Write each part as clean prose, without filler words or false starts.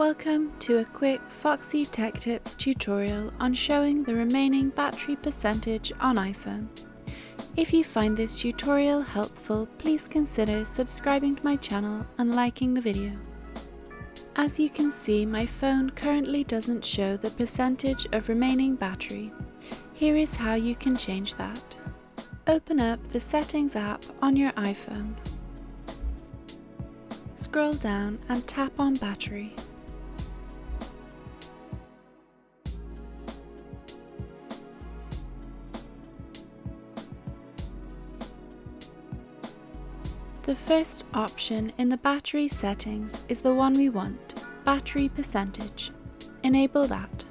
Welcome to a quick Foxy Tech Tips tutorial on showing the remaining battery percentage on iPhone. If you find this tutorial helpful, please consider subscribing to my channel and liking the video. As you can see, my phone currently doesn't show the percentage of remaining battery. Here is how you can change that. Open up the Settings app on your iPhone. Scroll down and tap on Battery. The first option in the battery settings is the one we want, battery percentage. Enable that.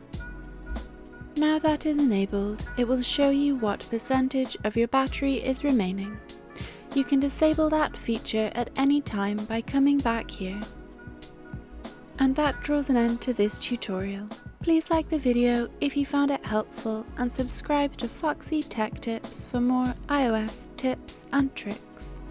Now that is enabled, it will show you what percentage of your battery is remaining. You can disable that feature at any time by coming back here. And that draws an end to this tutorial. Please like the video if you found it helpful and subscribe to Foxy Tech Tips for more iOS tips and tricks.